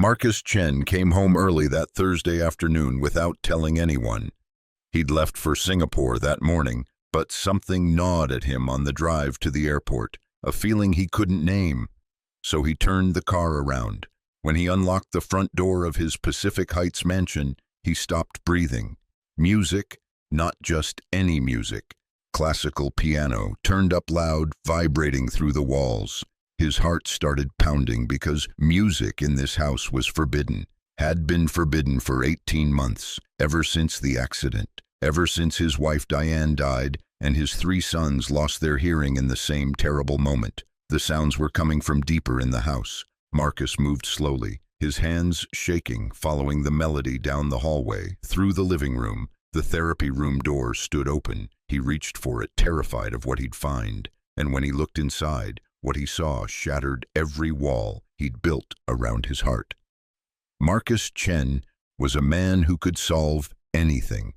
Marcus Chen came home early that Thursday afternoon without telling anyone. He'd left for Singapore that morning, but something gnawed at him on the drive to the airport, a feeling he couldn't name. So he turned the car around. When he unlocked the front door of his Pacific Heights mansion, he stopped breathing. Music, not just any music. Classical piano, turned up loud, vibrating through the walls. His heart started pounding because music in this house was forbidden, had been forbidden for 18 months, ever since the accident, ever since his wife Diane died and his 3 sons lost their hearing in the same terrible moment. The sounds were coming from deeper in the house. Marcus moved slowly, his hands shaking, following the melody down the hallway, through the living room. The therapy room door stood open. He reached for it, terrified of what he'd find. And when he looked inside, what he saw shattered every wall he'd built around his heart. Marcus Chen was a man who could solve anything.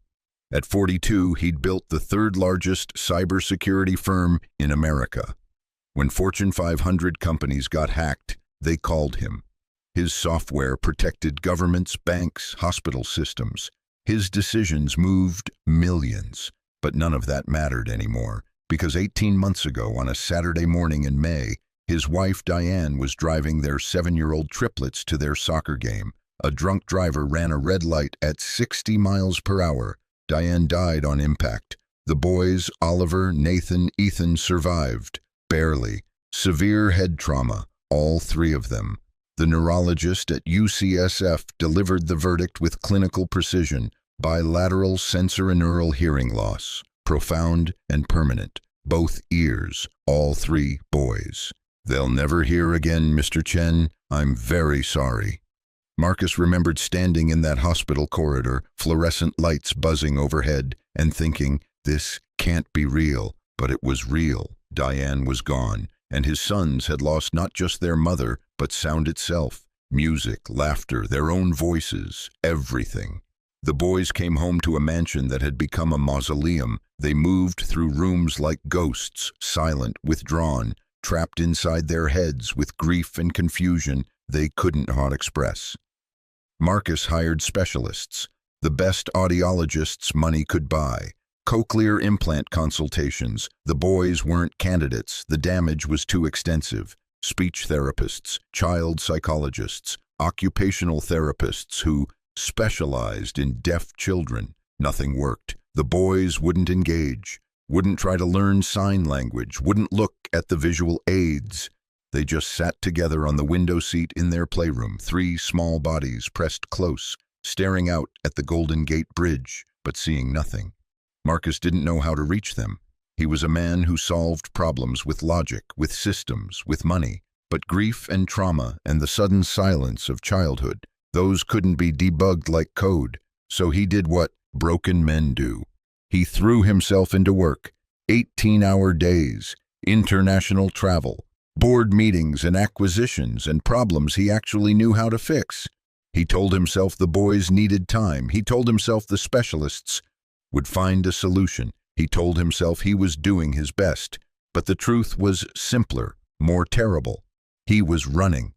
At 42, he'd built the 3rd largest cybersecurity firm in America. When Fortune 500 companies got hacked, they called him. His software protected governments, banks, hospital systems. His decisions moved millions, but none of that mattered anymore, because 18 months ago, on a Saturday morning in May, his wife Diane was driving their 7-year-old triplets to their soccer game. A drunk driver ran a red light at 60 miles per hour. Diane died on impact. The boys, Oliver, Nathan, Ethan, survived. Barely. Severe head trauma, all 3 of them. The neurologist at UCSF delivered the verdict with clinical precision: bilateral sensorineural hearing loss, profound and permanent. Both ears, all 3 boys. They'll never hear again, Mr. Chen. I'm very sorry. Marcus remembered standing in that hospital corridor, fluorescent lights buzzing overhead, and thinking, this can't be real. But it was real. Diane was gone, and his sons had lost not just their mother, but sound itself. Music, laughter, their own voices, everything. The boys came home to a mansion that had become a mausoleum. They moved through rooms like ghosts, silent, withdrawn, trapped inside their heads with grief and confusion they couldn't express. Marcus hired specialists, the best audiologists money could buy. Cochlear implant consultations. The boys weren't candidates. The damage was too extensive. Speech therapists, child psychologists, occupational therapists who specialized in deaf children. Nothing worked. The boys wouldn't engage, wouldn't try to learn sign language, wouldn't look at the visual aids. They just sat together on the window seat in their playroom, 3 small bodies pressed close, staring out at the Golden Gate Bridge, but seeing nothing. Marcus didn't know how to reach them. He was a man who solved problems with logic, with systems, with money. But grief and trauma and the sudden silence of childhood, those couldn't be debugged like code. So he did what broken men do. He threw himself into work, 18-hour days, international travel, board meetings and acquisitions and problems he actually knew how to fix. He told himself the boys needed time. He told himself the specialists would find a solution. He told himself he was doing his best. But the truth was simpler, more terrible. He was running.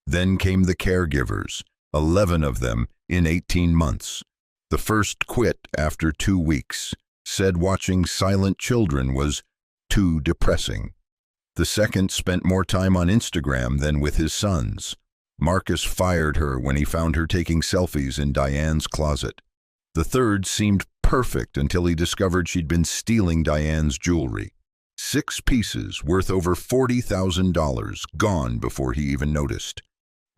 Then came the caregivers, 11 of them in 18 months. The first quit after 2 weeks, said watching silent children was too depressing. The second spent more time on Instagram than with his sons. Marcus fired her when he found her taking selfies in Diane's closet. The third seemed perfect until he discovered she'd been stealing Diane's jewelry. 6 pieces worth over $40,000 gone before he even noticed.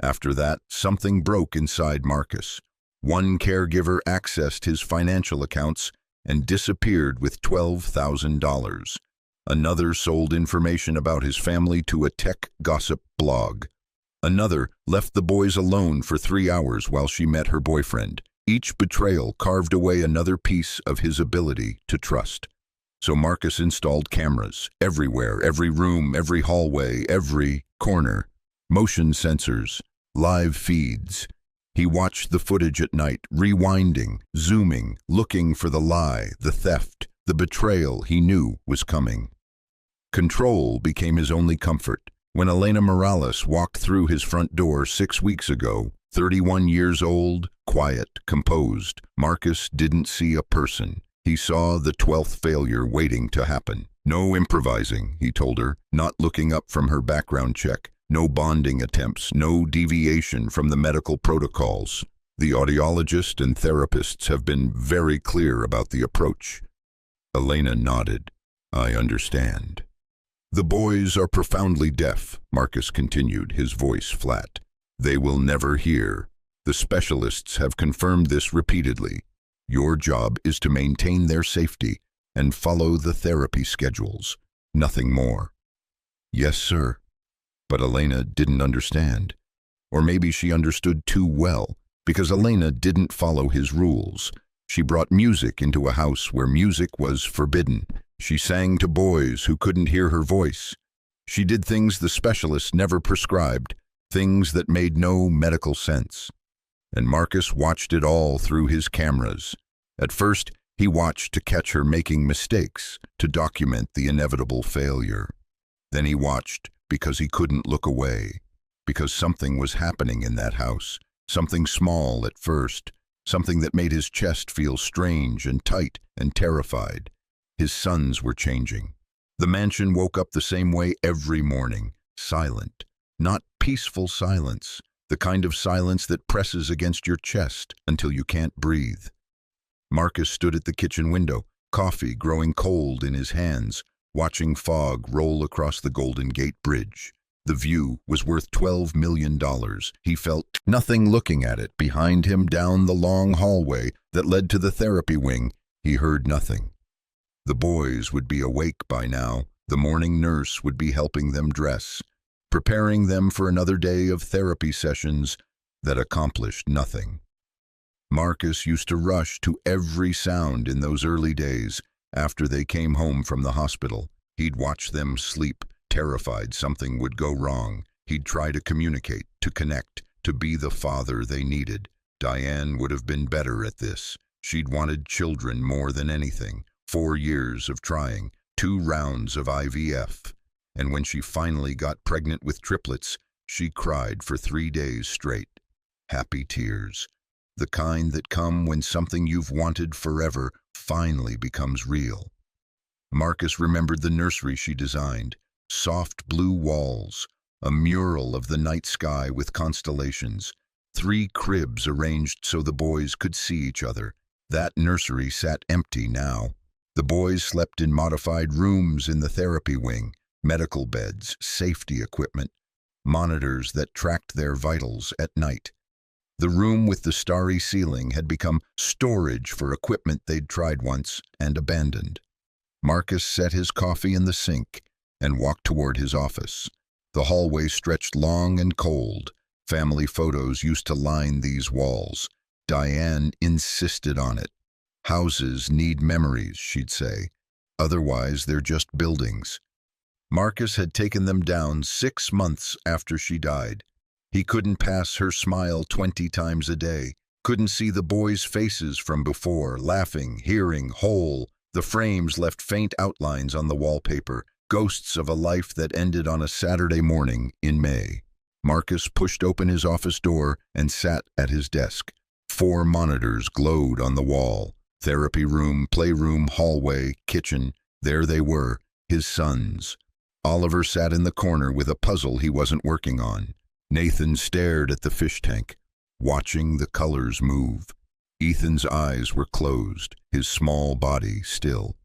After that, something broke inside Marcus. One caregiver accessed his financial accounts and disappeared with $12,000. Another sold information about his family to a tech gossip blog. Another left the boys alone for 3 hours while she met her boyfriend. Each betrayal carved away another piece of his ability to trust. So Marcus installed cameras everywhere, every room, every hallway, every corner. Motion sensors, live feeds. He watched the footage at night, rewinding, zooming, looking for the lie, the theft, the betrayal he knew was coming. Control became his only comfort. When Elena Morales walked through his front door 6 weeks ago, 31 years old, quiet, composed, Marcus didn't see a person. He saw the 12th failure waiting to happen. No improvising, he told her, not looking up from her background check. No bonding attempts, no deviation from the medical protocols. The audiologist and therapists have been very clear about the approach. Elena nodded. I understand. The boys are profoundly deaf, Marcus continued, his voice flat. They will never hear. The specialists have confirmed this repeatedly. Your job is to maintain their safety and follow the therapy schedules. Nothing more. Yes, sir. But Elena didn't understand. Or maybe she understood too well, because Elena didn't follow his rules. She brought music into a house where music was forbidden. She sang to boys who couldn't hear her voice. She did things the specialists never prescribed, things that made no medical sense. And Marcus watched it all through his cameras. At first, he watched to catch her making mistakes, to document the inevitable failure. Then he watched because he couldn't look away, because something was happening in that house, something small at first, something that made his chest feel strange and tight and terrified. His sons were changing. The mansion woke up the same way every morning, silent, not peaceful silence, the kind of silence that presses against your chest until you can't breathe. Marcus stood at the kitchen window, coffee growing cold in his hands, watching fog roll across the Golden Gate Bridge. The view was worth $12 million. He felt nothing looking at it. Behind him, down the long hallway that led to the therapy wing, he heard nothing. The boys would be awake by now. The morning nurse would be helping them dress, preparing them for another day of therapy sessions that accomplished nothing. Marcus used to rush to every sound in those early days. After they came home from the hospital, he'd watch them sleep, terrified something would go wrong. He'd try to communicate, to connect, to be the father they needed. Diane would have been better at this. She'd wanted children more than anything. 4 years of trying, 2 rounds of IVF. And when she finally got pregnant with triplets, she cried for 3 days straight. Happy tears. The kind that come when something you've wanted forever finally becomes real. Marcus remembered the nursery she designed. Soft blue walls, a mural of the night sky with constellations, 3 cribs arranged so the boys could see each other. That nursery sat empty now. The boys slept in modified rooms in the therapy wing, medical beds, safety equipment, monitors that tracked their vitals at night. The room with the starry ceiling had become storage for equipment they'd tried once and abandoned. Marcus set his coffee in the sink and walked toward his office. The hallway stretched long and cold. Family photos used to line these walls. Diane insisted on it. Houses need memories, she'd say. Otherwise, they're just buildings. Marcus had taken them down 6 months after she died. He couldn't pass her smile 20 times a day. Couldn't see the boys' faces from before, laughing, hearing, whole. The frames left faint outlines on the wallpaper, ghosts of a life that ended on a Saturday morning in May. Marcus pushed open his office door and sat at his desk. 4 monitors glowed on the wall. Therapy room, playroom, hallway, kitchen. There they were, his sons. Oliver sat in the corner with a puzzle he wasn't working on. Nathan stared at the fish tank, watching the colors move. Ethan's eyes were closed, his small body still.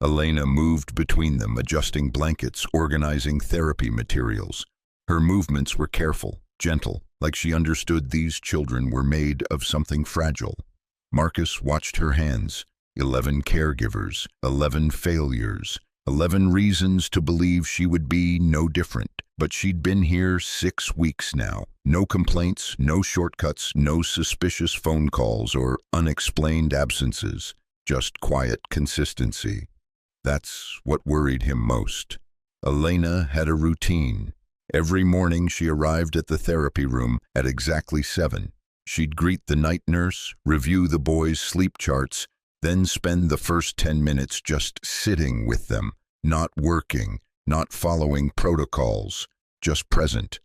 Elena moved between them, adjusting blankets, organizing therapy materials. Her movements were careful, gentle, like she understood these children were made of something fragile. Marcus watched her hands. 11 caregivers, 11 failures, 11 reasons to believe she would be no different. But she'd been here 6 weeks now. No complaints, no shortcuts, no suspicious phone calls or unexplained absences. Just quiet consistency. That's what worried him most. Elena had a routine. Every morning she arrived at the therapy room at exactly 7. She'd greet the night nurse, review the boys' sleep charts, then spend the first 10 minutes just sitting with them, not working, not following protocols, just present.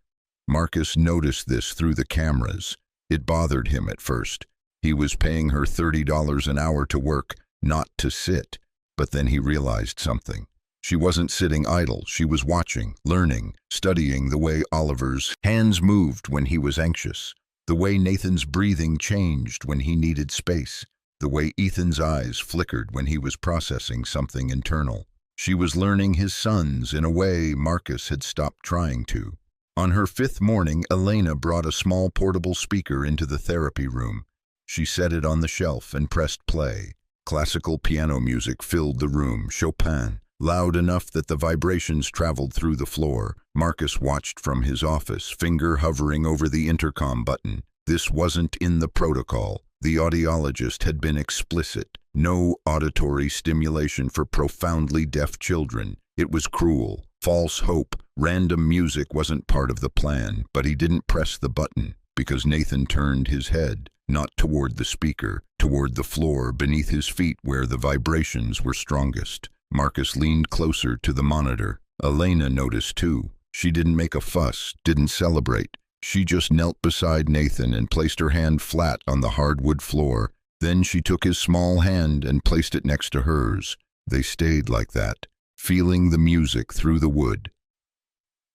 Marcus noticed this through the cameras. It bothered him at first. He was paying her $30 an hour to work, not to sit. But then he realized something. She wasn't sitting idle. She was watching, learning, studying the way Oliver's hands moved when he was anxious, the way Nathan's breathing changed when he needed space, the way Ethan's eyes flickered when he was processing something internal. She was learning his sons in a way Marcus had stopped trying to. On her 5th morning, Elena brought a small portable speaker into the therapy room. She set it on the shelf and pressed play. Classical piano music filled the room, Chopin, loud enough that the vibrations traveled through the floor. Marcus watched from his office, finger hovering over the intercom button. This wasn't in the protocol. The audiologist had been explicit. No auditory stimulation for profoundly deaf children. It was cruel. False hope. Random music wasn't part of the plan, but he didn't press the button because Nathan turned his head, not toward the speaker, toward the floor beneath his feet where the vibrations were strongest. Marcus leaned closer to the monitor. Elena noticed too. She didn't make a fuss, didn't celebrate. She just knelt beside Nathan and placed her hand flat on the hardwood floor. Then she took his small hand and placed it next to hers. They stayed like that, feeling the music through the wood.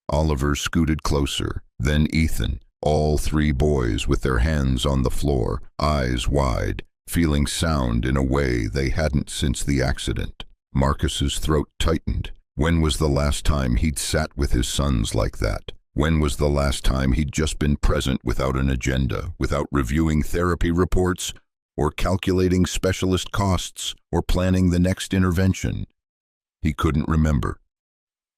Oliver scooted closer, then Ethan, all 3 boys with their hands on the floor, eyes wide, feeling sound in a way they hadn't since the accident. Marcus's throat tightened. When was the last time he'd sat with his sons like that? When was the last time he'd just been present without an agenda, without reviewing therapy reports, or calculating specialist costs, or planning the next intervention? He couldn't remember.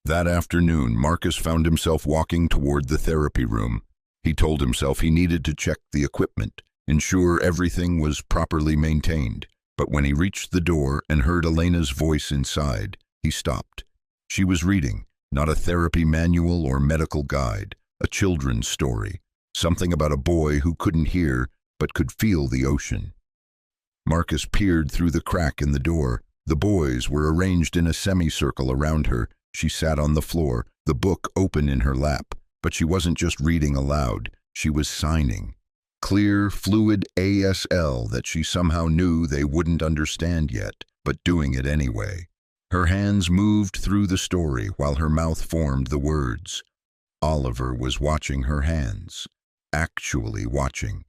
That afternoon, Marcus found himself walking toward the therapy room. He told himself he needed to check the equipment, ensure everything was properly maintained. But when he reached the door and heard Elena's voice inside, he stopped. She was reading, not a therapy manual or medical guide, a children's story, something about a boy who couldn't hear but could feel the ocean. Marcus peered through the crack in the door. The boys were arranged in a semicircle around her. She sat on the floor, the book open in her lap, but she wasn't just reading aloud, she was signing. Clear, fluid ASL that she somehow knew they wouldn't understand yet, but doing it anyway. Her hands moved through the story while her mouth formed the words. Oliver was watching her hands, actually watching.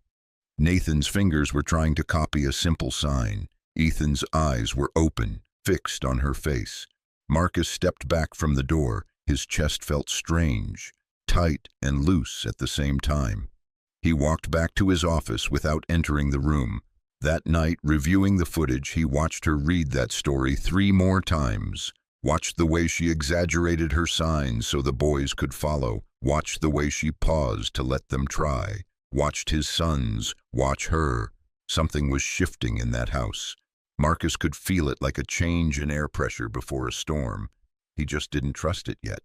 Nathan's fingers were trying to copy a simple sign. Ethan's eyes were open, fixed on her face. Marcus stepped back from the door. His chest felt strange, tight and loose at the same time. He walked back to his office without entering the room. That night, reviewing the footage, he watched her read that story 3 more times. Watched the way she exaggerated her signs so the boys could follow. Watched the way she paused to let them try. Watched his sons, watch her. Something was shifting in that house. Marcus could feel it like a change in air pressure before a storm. He just didn't trust it yet.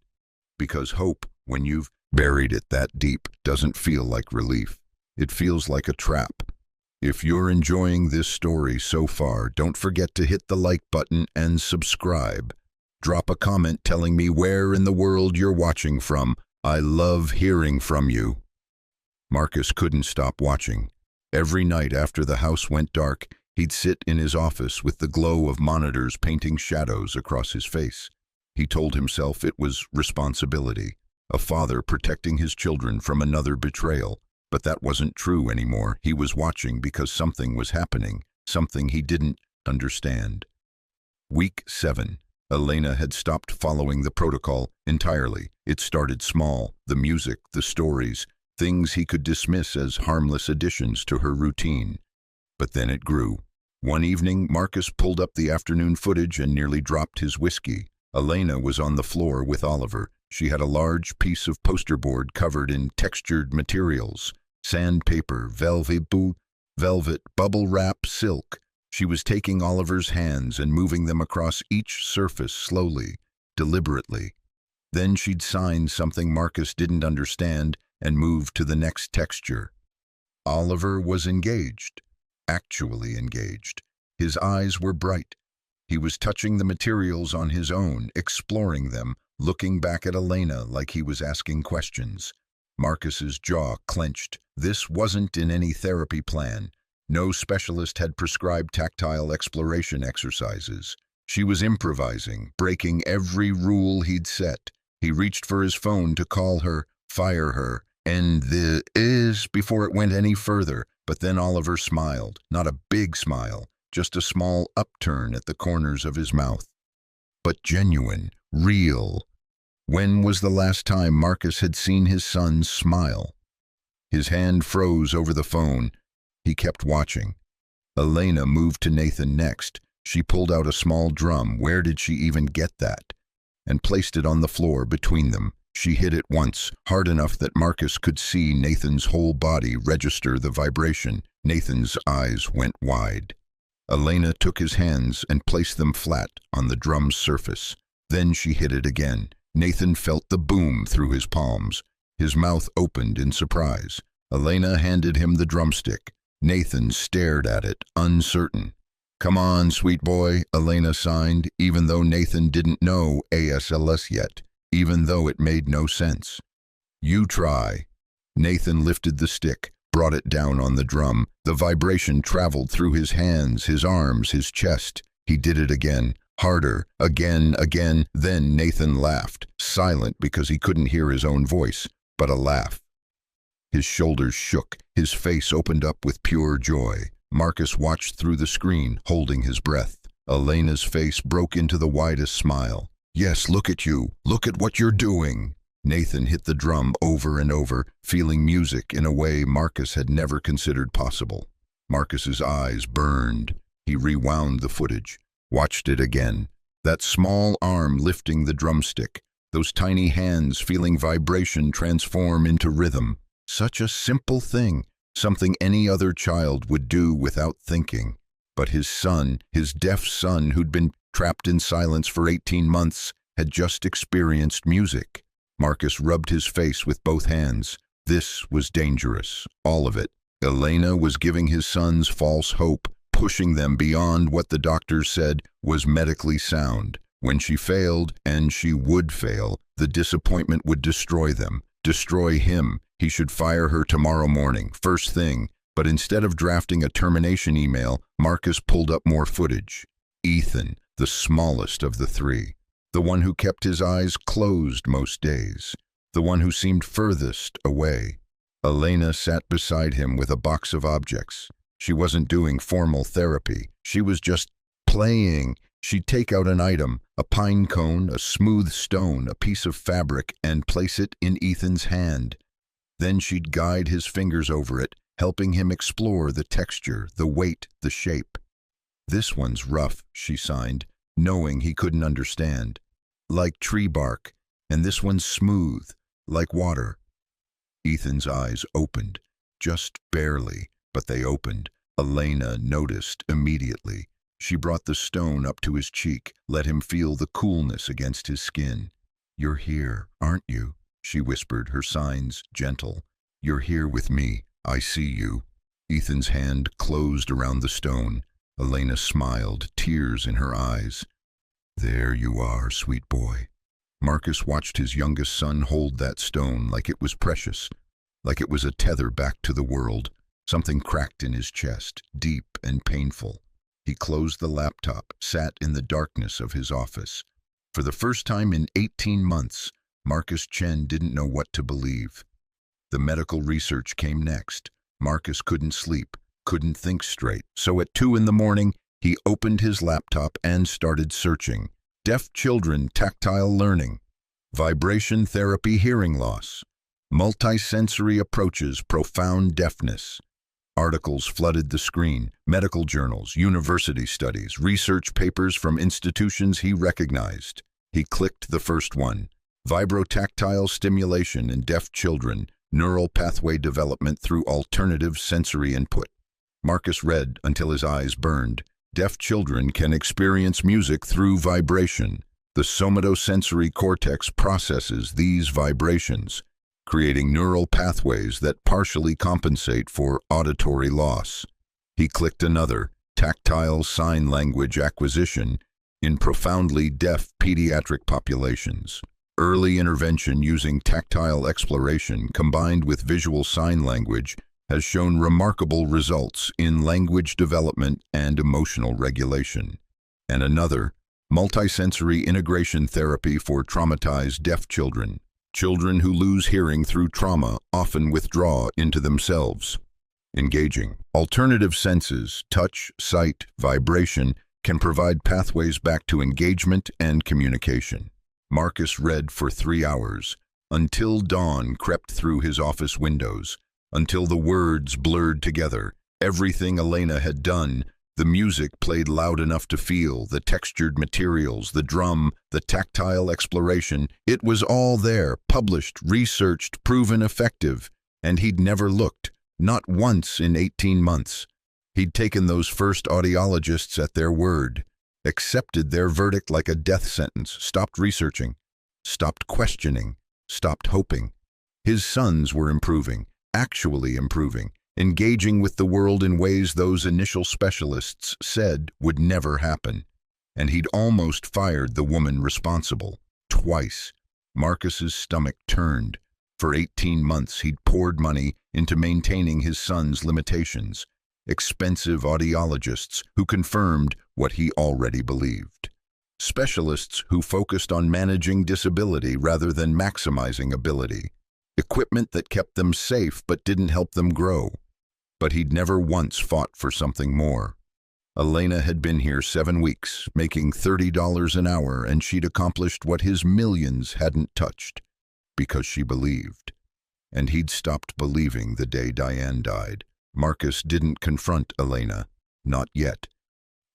Because hope, when you've buried it that deep, doesn't feel like relief. It feels like a trap. If you're enjoying this story so far, don't forget to hit the like button and subscribe. Drop a comment telling me where in the world you're watching from. I love hearing from you. Marcus couldn't stop watching. Every night after the house went dark, he'd sit in his office with the glow of monitors painting shadows across his face. He told himself it was responsibility, a father protecting his children from another betrayal. But that wasn't true anymore. He was watching because something was happening, something he didn't understand. Week 7. Elena had stopped following the protocol entirely. It started small, the music, the stories, things he could dismiss as harmless additions to her routine. But then it grew. One evening, Marcus pulled up the afternoon footage and nearly dropped his whiskey. Elena was on the floor with Oliver. She had a large piece of poster board covered in textured materials. Sandpaper, velvet, bubble wrap, silk. She was taking Oliver's hands and moving them across each surface slowly, deliberately. Then she'd sign something Marcus didn't understand and move to the next texture. Oliver was engaged, actually engaged. His eyes were bright. He was touching the materials on his own, exploring them, looking back at Elena like he was asking questions. Marcus's jaw clenched. This wasn't in any therapy plan. No specialist had prescribed tactile exploration exercises. She was improvising, breaking every rule he'd set. He reached for his phone to call her, fire her, end this before it went any further. But then Oliver smiled. Not a big smile, just a small upturn at the corners of his mouth. But genuine, real. When was the last time Marcus had seen his son smile? His hand froze over the phone. He kept watching. Elena moved to Nathan next. She pulled out a small drum. Where did she even get that? And placed it on the floor between them. She hit it once, hard enough that Marcus could see Nathan's whole body register the vibration. Nathan's eyes went wide. Elena took his hands and placed them flat on the drum's surface. Then she hit it again. Nathan felt the boom through his palms. His mouth opened in surprise. Elena handed him the drumstick. Nathan stared at it, uncertain. "Come on, sweet boy," Elena signed, even though Nathan didn't know ASLS yet, even though it made no sense. "You try." Nathan lifted the stick, brought it down on the drum. The vibration traveled through his hands, his arms, his chest. He did it again, harder, again. Then Nathan laughed, silent because he couldn't hear his own voice, but a laugh. His shoulders shook, his face opened up with pure joy. Marcus watched through the screen, holding his breath. Elena's face broke into the widest smile. "Yes, look at you. Look at what you're doing." Nathan hit the drum over and over, feeling music in a way Marcus had never considered possible. Marcus's eyes burned. He rewound the footage, watched it again. That small arm lifting the drumstick, those tiny hands feeling vibration transform into rhythm. Such a simple thing, something any other child would do without thinking. But his son, his deaf son who'd been trapped in silence for 18 months, had just experienced music. Marcus rubbed his face with both hands. This was dangerous, all of it. Elena was giving his sons false hope, pushing them beyond what the doctors said was medically sound. When she failed, and she would fail, the disappointment would destroy them, destroy him. He should fire her tomorrow morning, first thing. But instead of drafting a termination email, Marcus pulled up more footage. Ethan, the smallest of the three. The one who kept his eyes closed most days. The one who seemed furthest away. Elena sat beside him with a box of objects. She wasn't doing formal therapy. She was just playing. She'd take out an item, a pine cone, a smooth stone, a piece of fabric, and place it in Ethan's hand. Then she'd guide his fingers over it, helping him explore the texture, the weight, the shape. "This one's rough," she signed, knowing he couldn't understand. "Like tree bark, and this one's smooth, like water." Ethan's eyes opened, just barely, but they opened. Elena noticed immediately. She brought the stone up to his cheek, let him feel the coolness against his skin. "You're here, aren't you?" she whispered, her signs gentle. "You're here with me. I see you." Ethan's hand closed around the stone. Elena smiled, tears in her eyes. "There you are, sweet boy." Marcus watched his youngest son hold that stone like it was precious, like it was a tether back to the world. Something cracked in his chest, deep and painful. He closed the laptop, sat in the darkness of his office. For the first time in 18 months, Marcus Chen didn't know what to believe. The medical research came next. Marcus couldn't sleep, couldn't think straight. So at 2 a.m, he opened his laptop and started searching. Deaf children, tactile learning. Vibration therapy, hearing loss. Multisensory approaches, profound deafness. Articles flooded the screen, medical journals, university studies, research papers from institutions he recognized. He clicked the first one. Vibrotactile stimulation in deaf children, neural pathway development through alternative sensory input. Marcus read until his eyes burned. Deaf children can experience music through vibration. The somatosensory cortex processes these vibrations, creating neural pathways that partially compensate for auditory loss. He clicked another, tactile sign language acquisition in profoundly deaf pediatric populations. Early intervention using tactile exploration combined with visual sign language has shown remarkable results in language development and emotional regulation. And another, multisensory integration therapy for traumatized deaf children. Children who lose hearing through trauma often withdraw into themselves. Engaging. Alternative senses, touch, sight, vibration, can provide pathways back to engagement and communication. Marcus read for 3 hours, until dawn crept through his office windows, until the words blurred together. Everything Elena had done, the music played loud enough to feel, the textured materials, the drum, the tactile exploration, it was all there, published, researched, proven effective, and he'd never looked, not once in 18 months. He'd taken those first audiologists at their word, accepted their verdict like a death sentence, stopped researching, stopped questioning, stopped hoping. His sons were improving, actually improving, engaging with the world in ways those initial specialists said would never happen. And he'd almost fired the woman responsible, twice. Marcus's stomach turned. For 18 months he'd poured money into maintaining his son's limitations. Expensive audiologists who confirmed what he already believed. Specialists who focused on managing disability rather than maximizing ability. Equipment that kept them safe but didn't help them grow. But he'd never once fought for something more. Elena had been here 7 weeks, making $30 an hour, and she'd accomplished what his millions hadn't touched, because she believed. And he'd stopped believing the day Diane died. Marcus didn't confront Elena, not yet.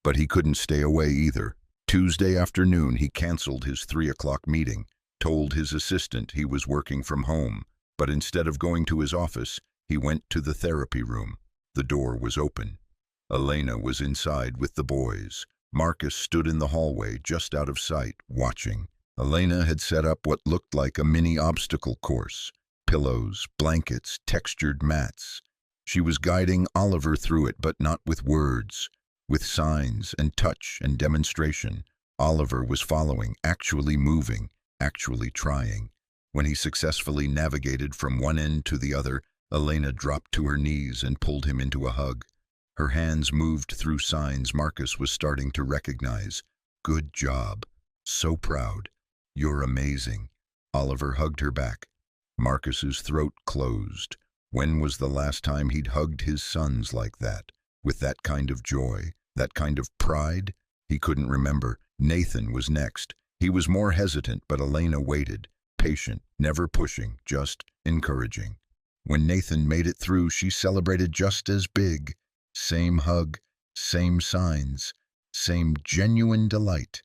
But he couldn't stay away either. Tuesday afternoon he canceled his 3 o'clock meeting, told his assistant he was working from home, but instead of going to his office, he went to the therapy room. The door was open. Elena was inside with the boys. Marcus stood in the hallway just out of sight, watching. Elena had set up what looked like a mini obstacle course. Pillows, blankets, textured mats. She was guiding Oliver through it, but not with words, with signs and touch and demonstration. Oliver was following, actually moving, actually trying. When he successfully navigated from one end to the other, Elena dropped to her knees and pulled him into a hug. Her hands moved through signs Marcus was starting to recognize. Good job. So proud. You're amazing. Oliver hugged her back. Marcus's throat closed. When was the last time he'd hugged his sons like that? With that kind of joy, that kind of pride? He couldn't remember. Nathan was next. He was more hesitant, but Elena waited. Patient, never pushing, just encouraging. When Nathan made it through, she celebrated just as big. Same hug, same signs, same genuine delight.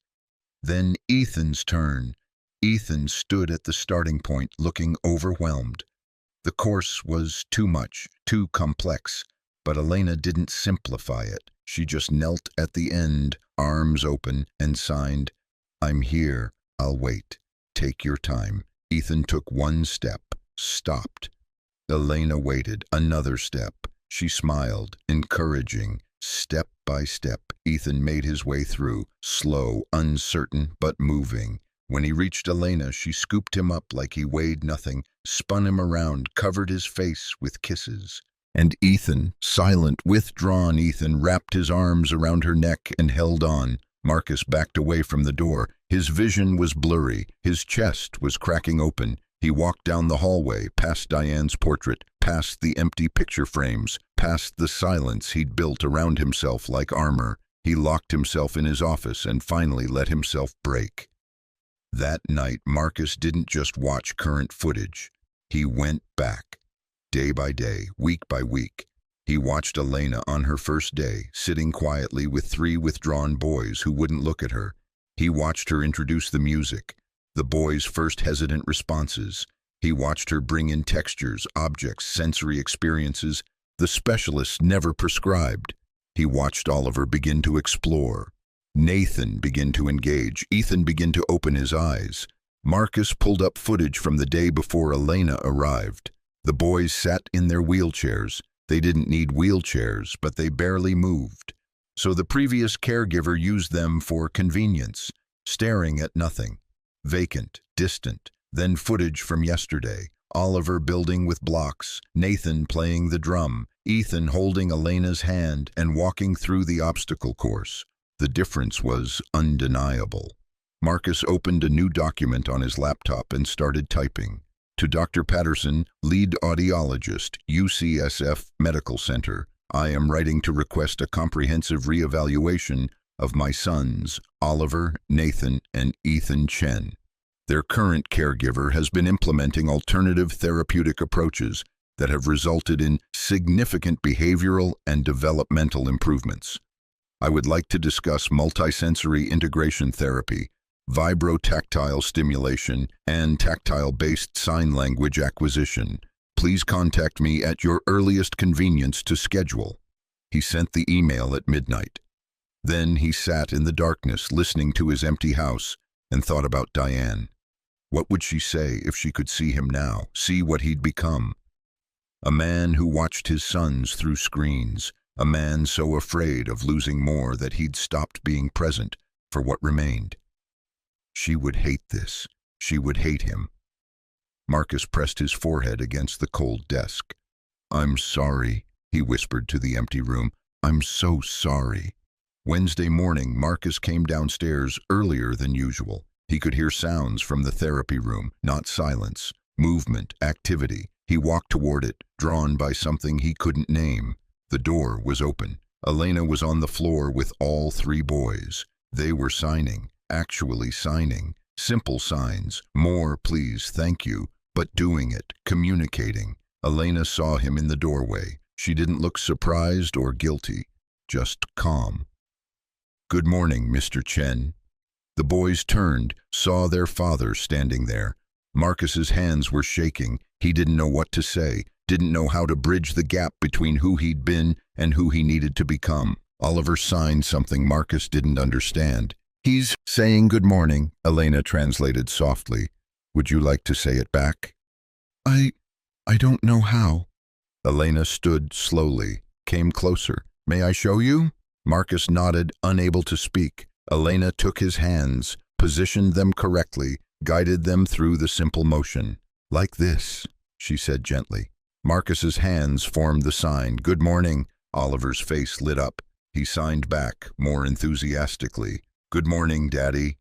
Then Ethan's turn. Ethan stood at the starting point, looking overwhelmed. The course was too much, too complex, but Elena didn't simplify it. She just knelt at the end, arms open, and signed, "I'm here, I'll wait. Take your time." Ethan took 1 step, stopped. Elena waited, another step. She smiled, encouraging. Step by step, Ethan made his way through, slow, uncertain, but moving. When he reached Elena, she scooped him up like he weighed nothing, spun him around, covered his face with kisses. And Ethan, silent, withdrawn Ethan, wrapped his arms around her neck and held on. Marcus backed away from the door. His vision was blurry. His chest was cracking open. He walked down the hallway, past Diane's portrait, past the empty picture frames, past the silence he'd built around himself like armor. He locked himself in his office and finally let himself break. That night, Marcus didn't just watch current footage. He went back. Day by day, week by week. He watched Elena on her first day, sitting quietly with 3 withdrawn boys who wouldn't look at her. He watched her introduce the music, the boys' first hesitant responses. He watched her bring in textures, objects, sensory experiences the specialists never prescribed. He watched Oliver begin to explore. Nathan begin to engage. Ethan begin to open his eyes. Marcus pulled up footage from the day before Elena arrived. The boys sat in their wheelchairs. They didn't need wheelchairs, but they barely moved. So the previous caregiver used them for convenience, staring at nothing, vacant, distant. Then footage from yesterday. Oliver building with blocks, Nathan playing the drum, Ethan holding Elena's hand and walking through the obstacle course. The difference was undeniable. Marcus opened a new document on his laptop and started typing. To Dr. Patterson, lead audiologist, UCSF Medical Center, I am writing to request a comprehensive reevaluation of my sons, Oliver, Nathan, and Ethan Chen. Their current caregiver has been implementing alternative therapeutic approaches that have resulted in significant behavioral and developmental improvements. I would like to discuss multisensory integration therapy, vibrotactile stimulation, and tactile-based sign language acquisition. Please contact me at your earliest convenience to schedule. He sent the email at midnight. Then he sat in the darkness listening to his empty house and thought about Diane. What would she say if she could see him now, see what he'd become? A man who watched his sons through screens, a man so afraid of losing more that he'd stopped being present for what remained. She would hate this. She would hate him. Marcus pressed his forehead against the cold desk. I'm sorry, he whispered to the empty room. I'm so sorry. Wednesday morning, Marcus came downstairs earlier than usual. He could hear sounds from the therapy room, not silence, movement, activity. He walked toward it, drawn by something he couldn't name. The door was open. Elena was on the floor with all three boys. They were signing, actually signing. Simple signs, more please, thank you, but doing it, communicating. Elena saw him in the doorway. She didn't look surprised or guilty, just calm. Good morning, Mr. Chen. The boys turned, saw their father standing there. Marcus's hands were shaking. He didn't know what to say, didn't know how to bridge the gap between who he'd been and who he needed to become. Oliver signed something Marcus didn't understand. He's saying good morning, Elena translated softly. Would you like to say it back? I don't know how. Elena stood slowly, came closer. May I show you? Marcus nodded, unable to speak. Elena took his hands, positioned them correctly, guided them through the simple motion. Like this, she said gently. Marcus's hands formed the sign. Good morning. Oliver's face lit up. He signed back, more enthusiastically. Good morning, Daddy.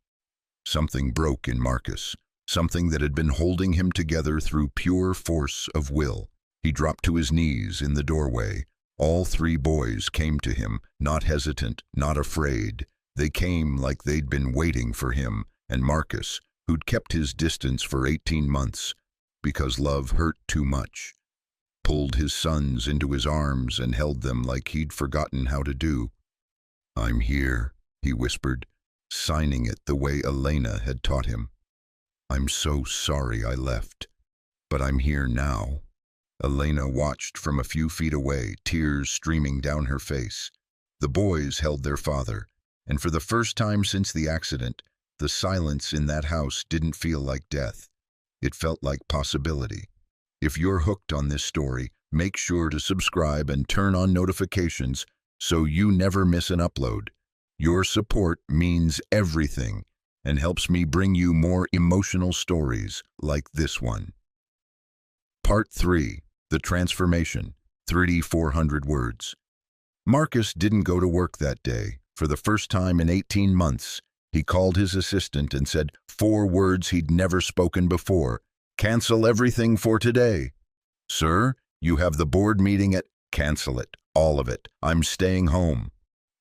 Something broke in Marcus, something that had been holding him together through pure force of will. He dropped to his knees in the doorway. All three boys came to him, not hesitant, not afraid. They came like they'd been waiting for him, and Marcus, who'd kept his distance for 18 months, because love hurt too much, pulled his sons into his arms and held them like he'd forgotten how to do. I'm here, he whispered, signing it the way Elena had taught him. I'm so sorry I left, but I'm here now. Elena watched from a few feet away, tears streaming down her face. The boys held their father, and for the first time since the accident, the silence in that house didn't feel like death. It felt like possibility. If you're hooked on this story, make sure to subscribe and turn on notifications so you never miss an upload. Your support means everything and helps me bring you more emotional stories like this one. Part 3. The Transformation. 3,400 words. Marcus didn't go to work that day. For the first time in 18 months, he called his assistant and said 4 words he'd never spoken before. Cancel everything for today. Sir, you have the board meeting at... Cancel it. All of it. I'm staying home.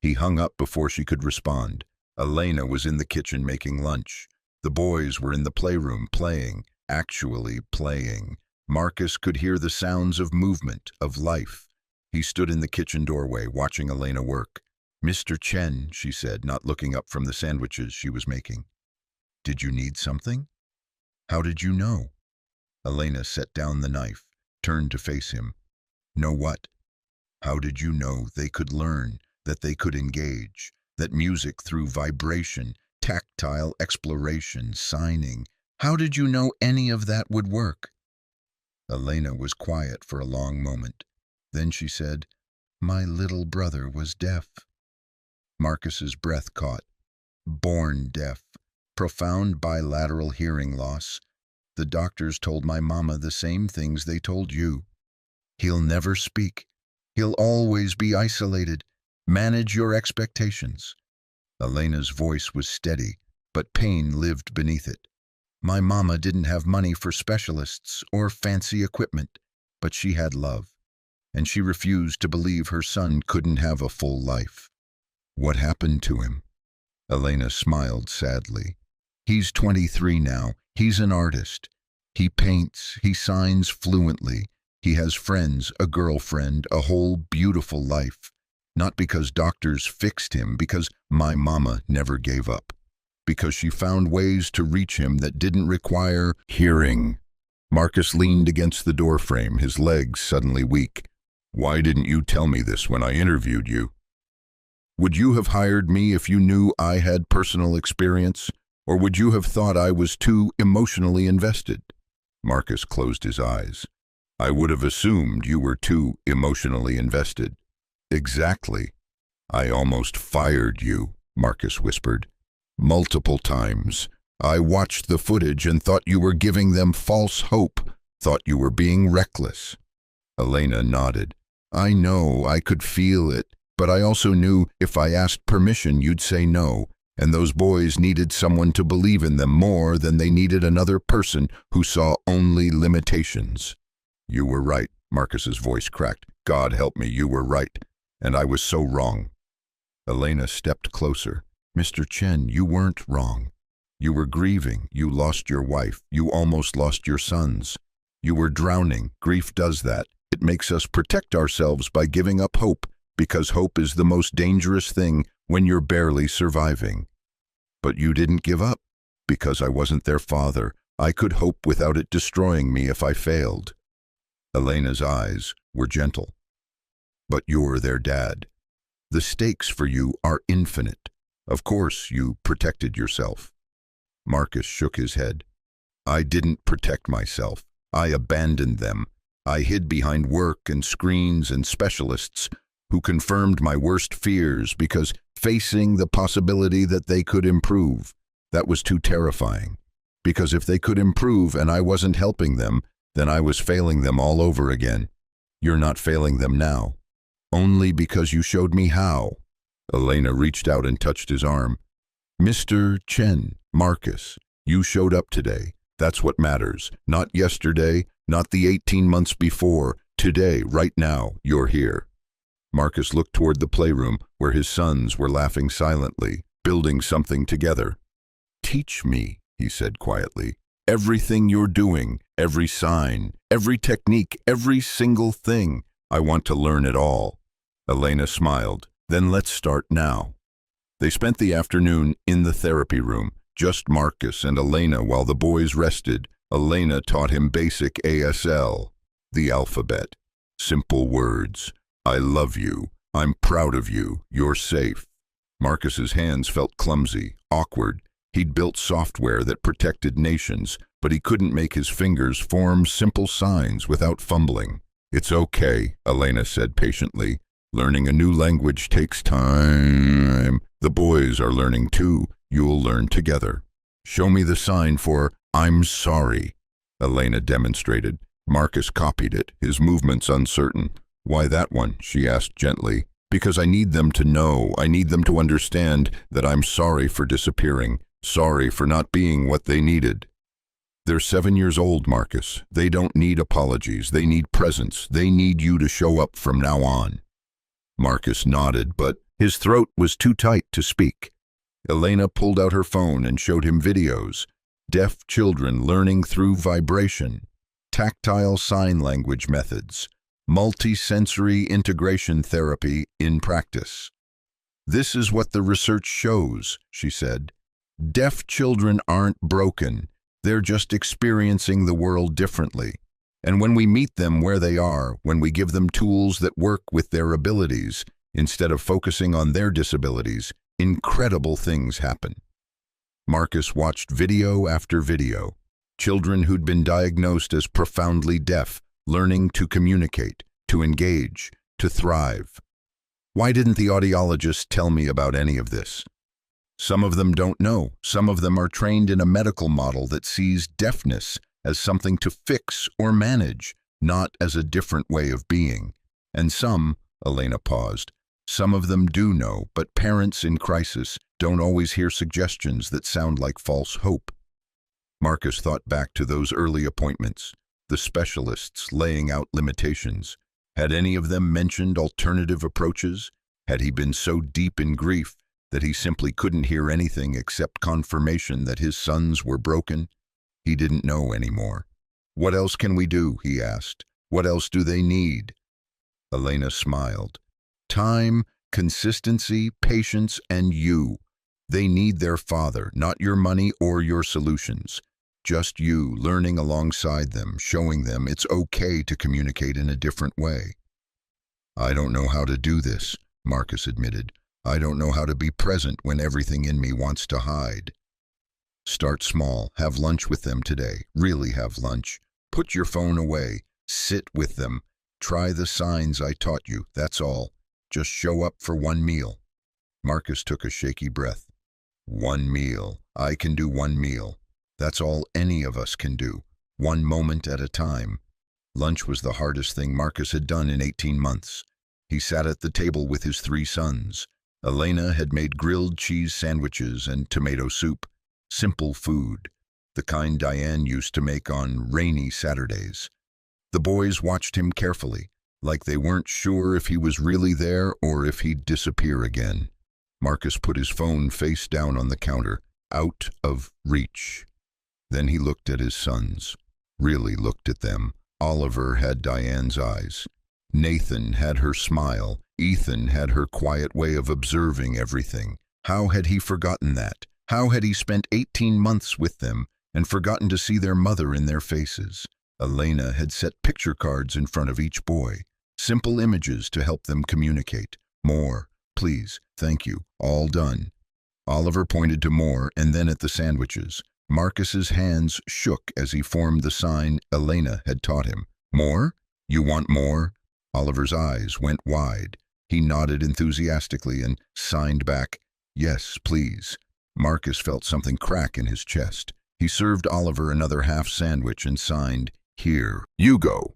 He hung up before she could respond. Elena was in the kitchen making lunch. The boys were in the playroom playing, actually playing. Marcus could hear the sounds of movement, of life. He stood in the kitchen doorway, watching Elena work. Mr. Chen, she said, not looking up from the sandwiches she was making. Did you need something? How did you know? Elena set down the knife, turned to face him. Know what? How did you know they could learn, that they could engage, that music through vibration, tactile exploration, signing, how did you know any of that would work? Elena was quiet for a long moment. Then she said, My little brother was deaf. Marcus's breath caught. Born deaf. profound bilateral hearing loss. The doctors told my mama the same things they told you. He'll never speak. He'll always be isolated. Manage your expectations." Elena's voice was steady, but pain lived beneath it. "My mama didn't have money for specialists or fancy equipment, but she had love, and she refused to believe her son couldn't have a full life." "What happened to him?" Elena smiled sadly. "He's 23 now. He's an artist. He paints, he signs fluently. He has friends, a girlfriend, a whole beautiful life. Not because doctors fixed him, because my mama never gave up. Because she found ways to reach him that didn't require hearing." Marcus leaned against the doorframe, his legs suddenly weak. "Why didn't you tell me this when I interviewed you? Would you have hired me if you knew I had personal experience, or would you have thought I was too emotionally invested?" Marcus closed his eyes. "I would have assumed you were too emotionally invested." "Exactly. I almost fired you," Marcus whispered. "Multiple times. I watched the footage and thought you were giving them false hope, thought you were being reckless." Elena nodded. "I know, I could feel it, but I also knew if I asked permission you'd say no, and those boys needed someone to believe in them more than they needed another person who saw only limitations." "You were right," Marcus's voice cracked. "God help me, you were right, and I was so wrong." Elena stepped closer. "Mr. Chen, you weren't wrong. You were grieving, you lost your wife, you almost lost your sons. You were drowning. Grief does that. It makes us protect ourselves by giving up hope, because hope is the most dangerous thing when you're barely surviving. But you didn't give up, because I wasn't their father. I could hope without it destroying me if I failed." Elena's eyes were gentle. "But you're their dad. The stakes for you are infinite. Of course you protected yourself." Marcus shook his head. "I didn't protect myself. I abandoned them. I hid behind work and screens and specialists who confirmed my worst fears because facing the possibility that they could improve, that was too terrifying. Because if they could improve and I wasn't helping them, then I was failing them all over again. You're not failing them now. Only because you showed me how." Elena reached out and touched his arm. "Mr. Chen, Marcus, you showed up today. That's what matters. Not yesterday, not the 18 months before. Today, right now, you're here." Marcus looked toward the playroom where his sons were laughing silently, building something together. "Teach me," he said quietly. "Everything you're doing, every sign, every technique, every single thing. I want to learn it all." Elena smiled. "Then let's start now." They spent the afternoon in the therapy room, just Marcus and Elena while the boys rested. Elena taught him basic ASL, the alphabet. Simple words. "I love you. I'm proud of you. You're safe." Marcus's hands felt clumsy, awkward. He'd built software that protected nations, but he couldn't make his fingers form simple signs without fumbling. "It's okay," Elena said patiently. "Learning a new language takes time. The boys are learning too. You'll learn together." "Show me the sign for 'I'm sorry,'" Elena demonstrated. Marcus copied it, his movements uncertain. "Why that one?" she asked gently. "Because I need them to know, I need them to understand that I'm sorry for disappearing, sorry for not being what they needed." "They're 7 years old, Marcus. They don't need apologies, they need presence. They need you to show up from now on." Marcus nodded, but his throat was too tight to speak. Elena pulled out her phone and showed him videos. Deaf children learning through vibration, tactile sign language methods, multi-sensory integration therapy in practice. "This is what the research shows," she said. "Deaf children aren't broken. They're just experiencing the world differently. And when we meet them where they are, when we give them tools that work with their abilities, instead of focusing on their disabilities, incredible things happen." Marcus watched video after video. Children who'd been diagnosed as profoundly deaf, learning to communicate, to engage, to thrive. Why didn't the audiologist tell me about any of this? Some of them don't know. Some of them are trained in a medical model that sees deafness as something to fix or manage, not as a different way of being. And some, Elena paused, some of them do know, but parents in crisis don't always hear suggestions that sound like false hope. Marcus thought back to those early appointments, the specialists laying out limitations. Had any of them mentioned alternative approaches? Had he been so deep in grief that he simply couldn't hear anything except confirmation that his sons were broken? He didn't know anymore. What else can we do? He asked. What else do they need? Elena smiled. Time, consistency, patience, and you. They need their father, not your money or your solutions. Just you, learning alongside them, showing them it's okay to communicate in a different way. I don't know how to do this, Marcus admitted. I don't know how to be present when everything in me wants to hide. Start small. Have lunch with them today. Really have lunch. Put your phone away. Sit with them. Try the signs I taught you, that's all. Just show up for one meal. Marcus took a shaky breath. One meal. I can do one meal. That's all any of us can do. One moment at a time. Lunch was the hardest thing Marcus had done in 18 months. He sat at the table with his 3 sons. Elena had made grilled cheese sandwiches and tomato soup. Simple food, the kind Diane used to make on rainy Saturdays. The boys watched him carefully, like they weren't sure if he was really there or if he'd disappear again. Marcus put his phone face down on the counter, out of reach. Then he looked at his sons, really looked at them. Oliver had Diane's eyes. Nathan had her smile. Ethan had her quiet way of observing everything. How had he forgotten that? How had he spent 18 months with them and forgotten to see their mother in their faces? Elena had set picture cards in front of each boy, simple images to help them communicate. More, please, thank you, all done. Oliver pointed to more and then at the sandwiches. Marcus's hands shook as he formed the sign Elena had taught him. More? You want more? Oliver's eyes went wide. He nodded enthusiastically and signed back, yes, please. Marcus felt something crack in his chest. He served Oliver another half sandwich and signed, here, you go.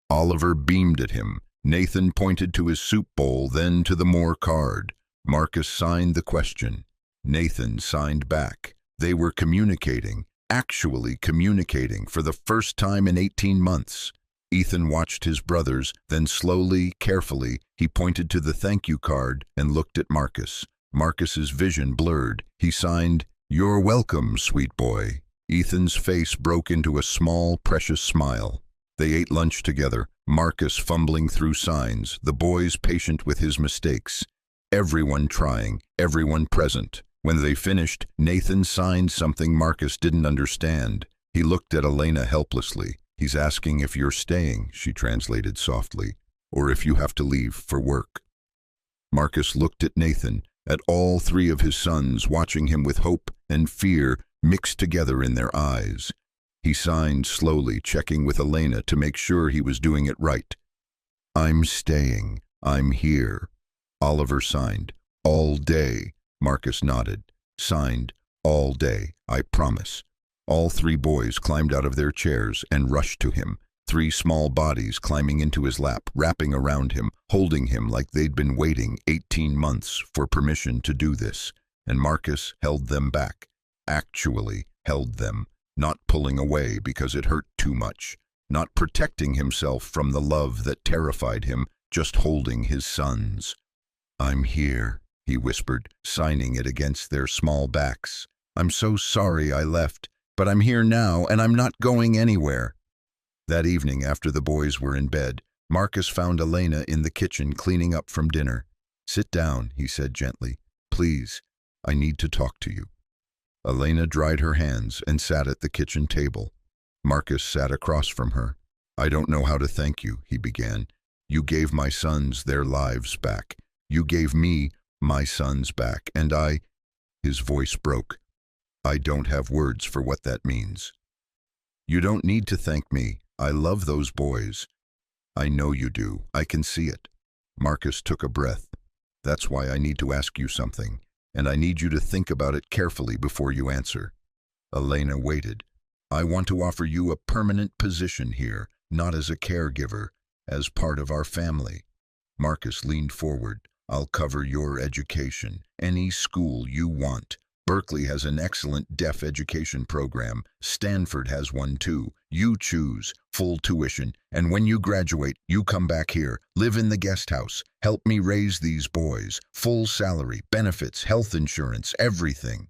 Oliver beamed at him. Nathan pointed to his soup bowl, then to the more card. Marcus signed the question. Nathan signed back. They were communicating, actually communicating, for the first time in 18 months. Ethan watched his brothers, then slowly, carefully, he pointed to the thank you card and looked at Marcus. Marcus's vision blurred. He signed, you're welcome, sweet boy. Ethan's face broke into a small, precious smile. They ate lunch together, Marcus fumbling through signs, the boys patient with his mistakes. Everyone trying, everyone present. When they finished, Nathan signed something Marcus didn't understand. He looked at Elena helplessly. He's asking if you're staying, she translated softly, or if you have to leave for work. Marcus looked at Nathan, at all 3 of his sons, watching him with hope and fear mixed together in their eyes. He signed slowly, checking with Elena to make sure he was doing it right. I'm staying. I'm here. Oliver signed, all day. Marcus nodded, signed, all day, I promise. All 3 boys climbed out of their chairs and rushed to him, 3 small bodies climbing into his lap, wrapping around him, holding him like they'd been waiting 18 months for permission to do this. And Marcus held them back, actually held them, not pulling away because it hurt too much, not protecting himself from the love that terrified him, just holding his sons. I'm here, he whispered, signing it against their small backs. I'm so sorry I left, but I'm here now and I'm not going anywhere. That evening, after the boys were in bed, Marcus found Elena in the kitchen cleaning up from dinner. Sit down, he said gently. Please, I need to talk to you. Elena dried her hands and sat at the kitchen table. Marcus sat across from her. I don't know how to thank you, he began. You gave my sons their lives back. You gave me my sons back, and his voice broke. I don't have words for what that means. You don't need to thank me. I love those boys. I know you do. I can see it. Marcus took a breath. That's why I need to ask you something. and I need you to think about it carefully before you answer." Elena waited. "I want to offer you a permanent position here, not as a caregiver, as part of our family." Marcus leaned forward. "I'll cover your education, any school you want. Berkeley has an excellent deaf education program. Stanford has one too. You choose, full tuition, and when you graduate, you come back here, live in the guest house, help me raise these boys, full salary, benefits, health insurance, everything."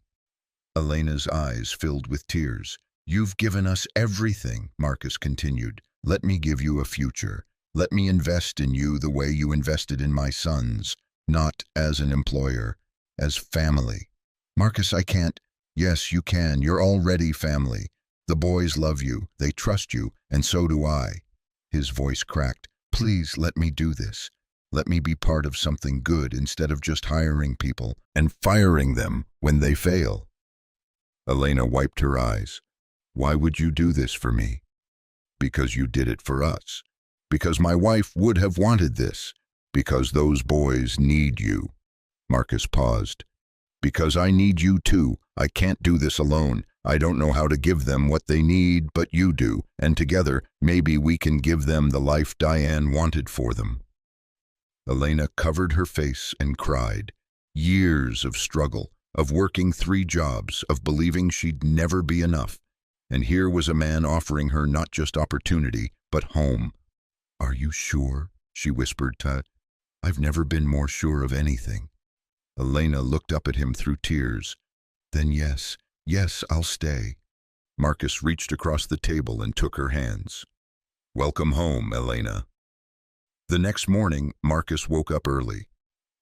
Elena's eyes filled with tears. "You've given us everything," Marcus continued. "Let me give you a future. Let me invest in you the way you invested in my sons, not as an employer, as family." "Marcus, I can't." "Yes, you can. You're already family. The boys love you, they trust you, and so do I." His voice cracked. "Please let me do this. Let me be part of something good instead of just hiring people and firing them when they fail." Elena wiped her eyes. "Why would you do this for me?" "Because you did it for us. Because my wife would have wanted this. Because those boys need you." Marcus paused. "Because I need you too. I can't do this alone. I don't know how to give them what they need, but you do, and together, maybe we can give them the life Diane wanted for them." Elena covered her face and cried. Years of struggle, of working 3 jobs, of believing she'd never be enough. And here was a man offering her not just opportunity, but home. "Are you sure?" she whispered. "I've never been more sure of anything." Elena looked up at him through tears. "Then yes, I'll stay." Marcus reached across the table and took her hands. "Welcome home, Elena." The next morning, Marcus woke up early.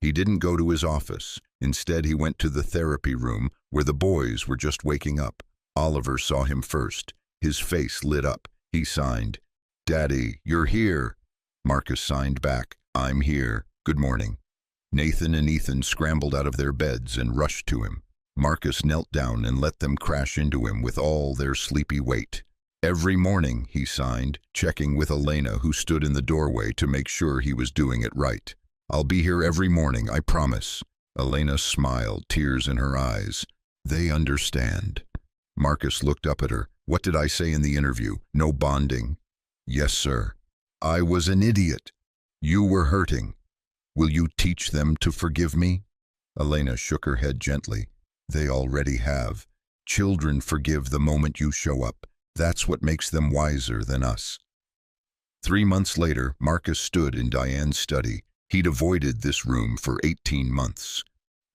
He didn't go to his office. Instead, he went to the therapy room where the boys were just waking up. Oliver saw him first. His face lit up. He signed, "Daddy, you're here." Marcus signed back, "I'm here. Good morning." Nathan and Ethan scrambled out of their beds and rushed to him. Marcus knelt down and let them crash into him with all their sleepy weight. "Every morning," he signed, checking with Elena, who stood in the doorway to make sure he was doing it right. "I'll be here every morning, I promise." Elena smiled, tears in her eyes. "They understand." Marcus looked up at her. "What did I say in the interview? No bonding?" "Yes, sir." "I was an idiot. You were hurting. Will you teach them to forgive me?" Elena shook her head gently. "They already have. Children forgive the moment you show up. That's what makes them wiser than us." 3 months later, Marcus stood in Diane's study. He'd avoided this room for 18 months.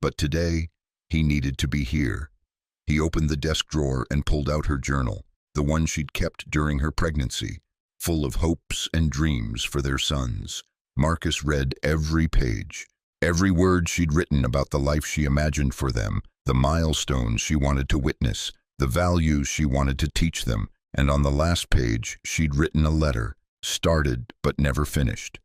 But today, he needed to be here. He opened the desk drawer and pulled out her journal, the one she'd kept during her pregnancy, full of hopes and dreams for their sons. Marcus read every page, every word she'd written about the life she imagined for them, the milestones she wanted to witness, the values she wanted to teach them, and on the last page she'd written a letter, started but never finished.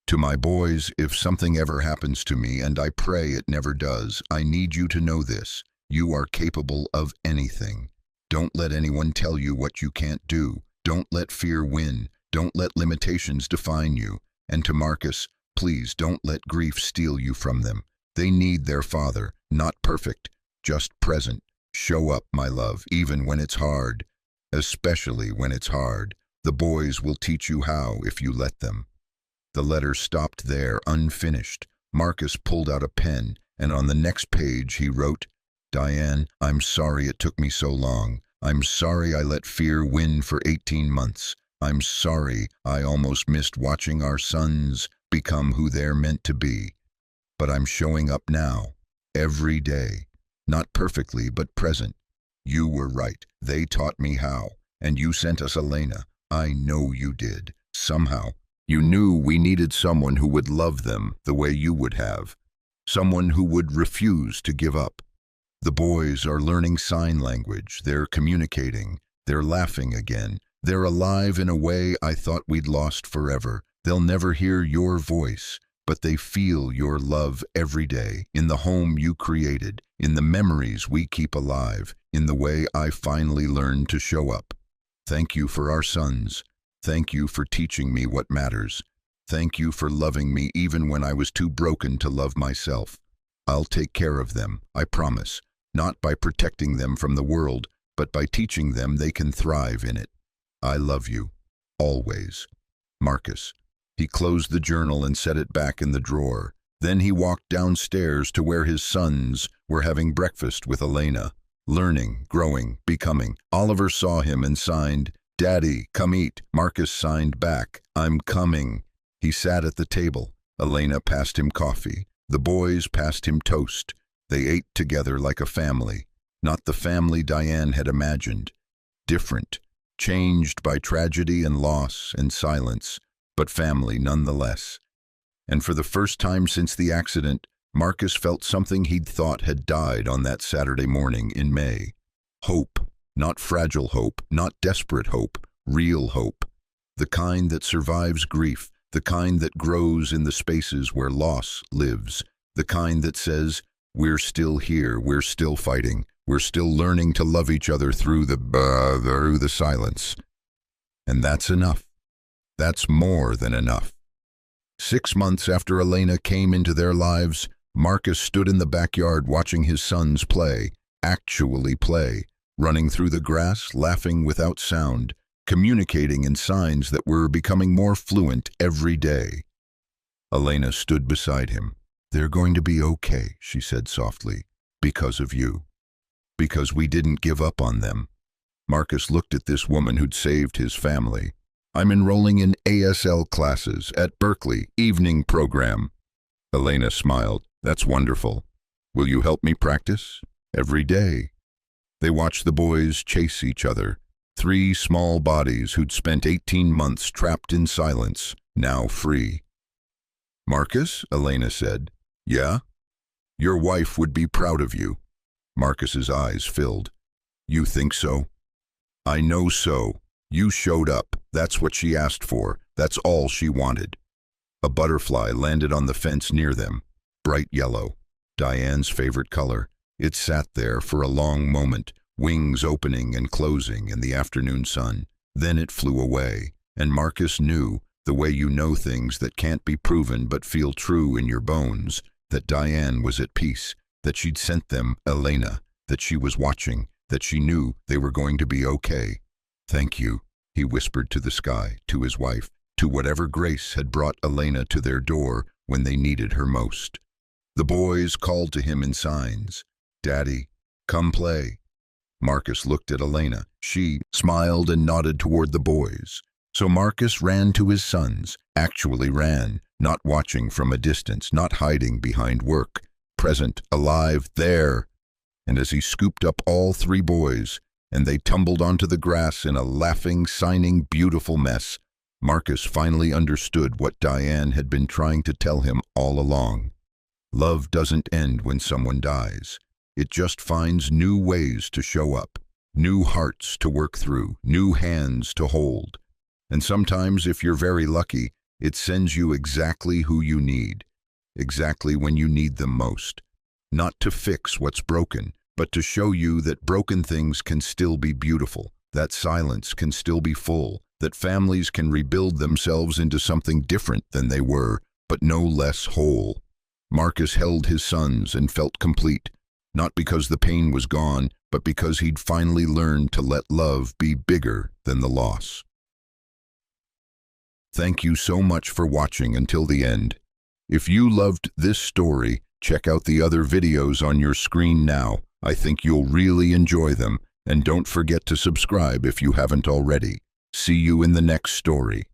"To my boys, if something ever happens to me, and I pray it never does, I need you to know this. You are capable of anything. Don't let anyone tell you what you can't do. Don't let fear win. Don't let limitations define you. And to Marcus, please don't let grief steal you from them. They need their father, not perfect, just present. Show up, my love, even when it's hard. Especially when it's hard. The boys will teach you how if you let them." The letter stopped there, unfinished. Marcus pulled out a pen, and on the next page he wrote, "Diane, I'm sorry it took me so long. I'm sorry I let fear win for 18 months. I'm sorry I almost missed watching our sons become who they're meant to be. But I'm showing up now, every day. Not perfectly, but present. You were right. They taught me how. And you sent us Elena. I know you did. Somehow. You knew we needed someone who would love them the way you would have. Someone who would refuse to give up. The boys are learning sign language. They're communicating. They're laughing again. They're alive in a way I thought we'd lost forever. They'll never hear your voice, but they feel your love every day, in the home you created, in the memories we keep alive, in the way I finally learned to show up. Thank you for our sons. Thank you for teaching me what matters. Thank you for loving me even when I was too broken to love myself. I'll take care of them, I promise, not by protecting them from the world, but by teaching them they can thrive in it. I love you. Always. Marcus. He closed the journal and set it back in the drawer. Then he walked downstairs to where his sons were having breakfast with Elena. Learning, growing, becoming. Oliver saw him and signed, "Daddy, come eat." Marcus signed back, "I'm coming." He sat at the table. Elena passed him coffee. The boys passed him toast. They ate together like a family. Not the family Diane had imagined. Different. Changed by tragedy and loss and silence, but family nonetheless. And for the first time since the accident, Marcus felt something he'd thought had died on that Saturday morning in May. Hope. Not fragile hope, not desperate hope, real hope. The kind that survives grief, the kind that grows in the spaces where loss lives, the kind that says, we're still here, we're still fighting, we're still learning to love each other through the silence. And that's enough. That's more than enough. 6 months after Elena came into their lives, Marcus stood in the backyard watching his sons play, actually play, running through the grass, laughing without sound, communicating in signs that were becoming more fluent every day. Elena stood beside him. "They're going to be okay," she said softly, "because of you. Because we didn't give up on them." Marcus looked at this woman who'd saved his family. "I'm enrolling in ASL classes at Berkeley, evening program." Elena smiled. "That's wonderful. Will you help me practice?" "Every day." They watched the boys chase each other. 3 small bodies who'd spent 18 months trapped in silence, now free. "Marcus," Elena said. "Yeah?" "Your wife would be proud of you." Marcus's eyes filled. "You think so?" "I know so. You showed up. That's what she asked for. That's all she wanted." A butterfly landed on the fence near them. Bright yellow. Diane's favorite color. It sat there for a long moment, wings opening and closing in the afternoon sun. Then it flew away, and Marcus knew, the way you know things that can't be proven but feel true in your bones, that Diane was at peace, that she'd sent them Elena, that she was watching, that she knew they were going to be okay. "Thank you," he whispered to the sky, to his wife, to whatever grace had brought Elena to their door when they needed her most. The boys called to him in signs. "Daddy, come play." Marcus looked at Elena. She smiled and nodded toward the boys. So Marcus ran to his sons, actually ran, not watching from a distance, not hiding behind work, present, alive, there. And as he scooped up all 3 boys, and they tumbled onto the grass in a laughing, signing, beautiful mess, Marcus finally understood what Diane had been trying to tell him all along. Love doesn't end when someone dies. It just finds new ways to show up, new hearts to work through, new hands to hold. And sometimes, if you're very lucky, it sends you exactly who you need, exactly when you need them most. Not to fix what's broken, but to show you that broken things can still be beautiful, that silence can still be full, that families can rebuild themselves into something different than they were, but no less whole. Marcus held his sons and felt complete, not because the pain was gone, but because he'd finally learned to let love be bigger than the loss. Thank you so much for watching until the end. If you loved this story, check out the other videos on your screen now. I think you'll really enjoy them, and don't forget to subscribe if you haven't already. See you in the next story.